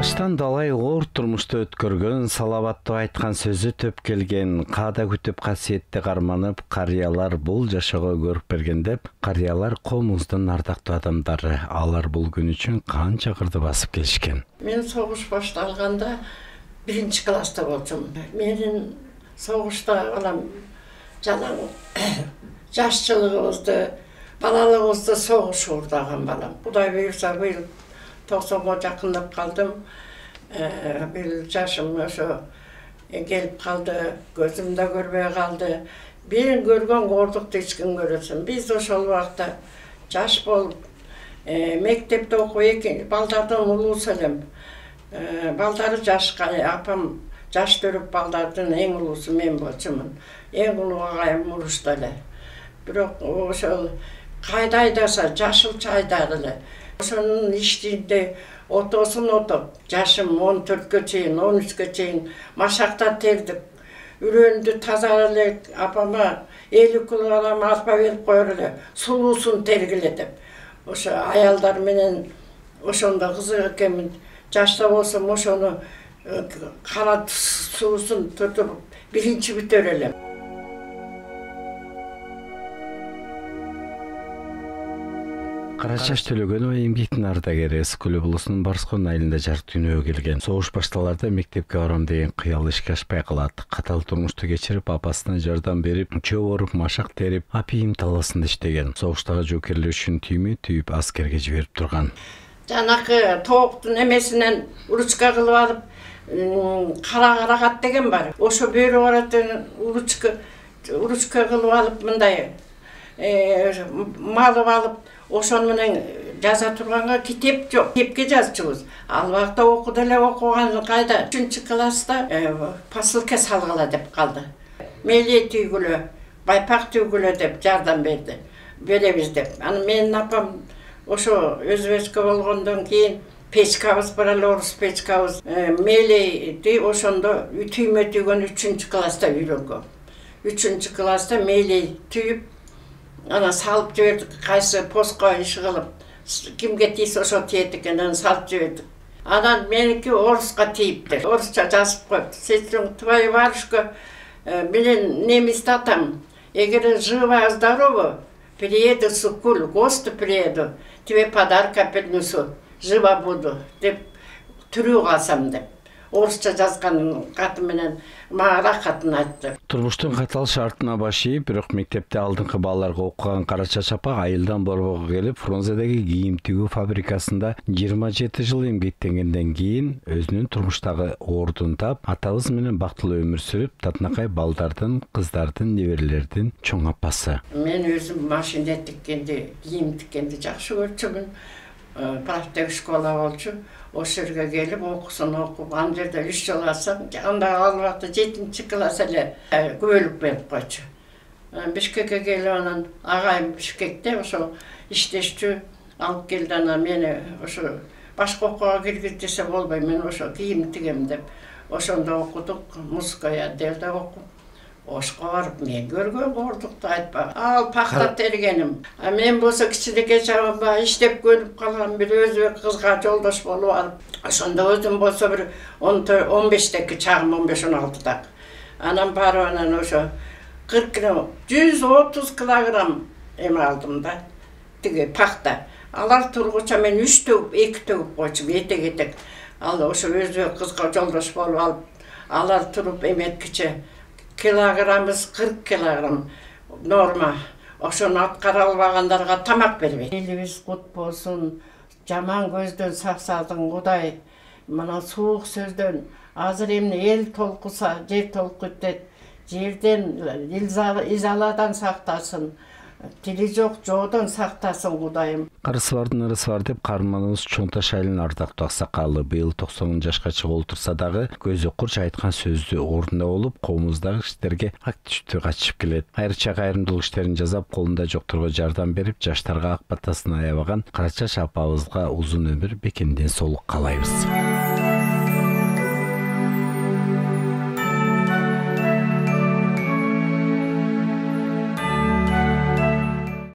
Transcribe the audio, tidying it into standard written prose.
Баштан далай оор турмушта өткөргөн, салаваттуу айткан сөзү төп келген, каада күтүп касиетти карманып, карыялар бул жашоого көрүп берген деп, карыялар коомубуздун ардактуу адамдары. Алар бул күн үчүн канча кырды басып келишкен. Мен согуш башталганда 1-класста болчумун. Менин согушта балам жана жашчылыгыбызды, балалыгыбызды согуш уурдаган балам. Кудай буйрса быйыл 90-га жакындап калдым. Быйыл жашым ошо келип калды, көзүм да көрбөй калды. Бир көргөн гордукту эч ким көрөсүн. Биз ошол убакта жаш болуп, мектепте окуп экен, балдардан улуусу элем. Балдары жашка, апам жаш төрөп балдардын эң улуусу мен болчумун. Эң улуу агайым урушта эле. Бирок ошол кайда айдаса жашылча айдады эле. Ошонун иштинде отосун отоп, жашым 14-кө чейин, 13-кө чейин машакта тердик. Үрөндү таза эле апама 50 килограмм арпа берип коёр эле, сулуусун тергиле деп. Ошо аялдар менен ошондо кызык экенмин. Жашта болсом ошону кара суусун түртүп биринчи бүтөр элем. Карачаш Төлөгөнова эмгектин ардагери, Скөл облусунун Барскон айылында жарык дүйнөгө келген. Согуш башталарда мектепке барам деген кыял ишке ашпай калат. Катал турмушту кечирип, апасына жардам берип, чөп оруп, машак терип, апийим таласында иштеген. Согуштагы жоокерлер үчүн түймө түйүп аскерге жиберип турган. Жанакы тооктун эмесинен уручка кылып алып, кара карагат деген бар. Ошо бөрү баратын уручка кылып алып, мындай малып алып, ошону менен жаза турганга китеп жок. Китепке жазчубуз. Ал убакта окуду эле, окуган кайда 3-класста посылка салгыла деп калды. Мелие түйгүлө, байпак түйгүлө деп жардам беребиз деп. Аны менин апам ошо өзбекче болгондон кийин печкабыз бар эле, орус печкабыз. Мелиеди ошондо түймө түйгөн 3-класста үйрөнгөн. 3-класста мелие түйүп, ана салып жибердик, кайсы постко иш кылып, кимге тийсе ошо тиет экен, аны салып жибердик. Анан меники оруска тийипти. Орусча жазып коюп. Сестрам, твои бабушка, менин немис татам, эгер жива здорова, приеду в Суккуль, гости приеду, тебе подарка принесу, жива буду, деп түрүү калсам деп. Орусча жазган каты менен мага рахатын айтты. Турмуштун катал шартына баш ийип, бирок мектепте алдыңкы балаларга окуган Карачаш апа айылдан Борбого келип, Фрунзедеги кийим тигүү фабрикасында 27 жыл эмгектенгенден кийин өзүнүн турмуштагы ордун таап, атабыз менен бактылуу өмүр сүрүп, татынакай балдардын, кыздардын, неберелердин чоң апасы. Мен өзүм машина тиккенди, кийим тиккенди жакшы көрчүмүн. Профтех школа болчу. Ошо жерге келип, окусын окуп, ан жерде 3 жыл алсам, анда ал убакта 7-класс эле күбөлүк берип койчу. Бишкекке келип, анан агайым Бишкекте ошо иштешчү алып келди, анан мени ошо башка окууга киргиз десе болбой, мен ошо кийим тигем деп. Ошондо окудук, музыкая отделде окуп. Ошко барып, мен көргөн гордукту айтпа. Ал пахта тергеним. Мен болсо кичинекей чагымда иштеп көнүп калган бир өзбек кызга жолдош болуп алып, ошондо өзүм болсо бир 15-теки чагым, 15-16-так. Анан барып, анан ошо 130 килограмм эме алдым да. Тиги пахта. Алар тургуча мен 3 төгүп, 2 төгүп койчум, этек. Ал ошо өзбек кызга жолдош болуп алып, алар туруп эметкиче килограммыз 40 килограмм норма. Ошону аткара албагандарга тамак бербейт. Элибиз кут болсун, жаман көздөн саксадың Кудай. Мына суук сөздөн азыр эмне эл толкуса, жер толкуп кетет. Жерден изаладан сактасын. Тили жок жоодон сактасын Кудайым. Карысы бардын ырысы бар деп каарманыбыз Чоңташ айылынын ардактуу аксакалы быйыл 90 жашка чыгып олтурса дагы көзү курч айткан сөздү ордунда болуп, коомубуздагы иштерге активдүү катышып келет. Айрыкча кайрымдуулук иштерин жасап, колунда жокторго жардам берип, жаштарга ак батасын аябаган Карачаш апабызга узун өмүр, бекемден соолук каалайбыз.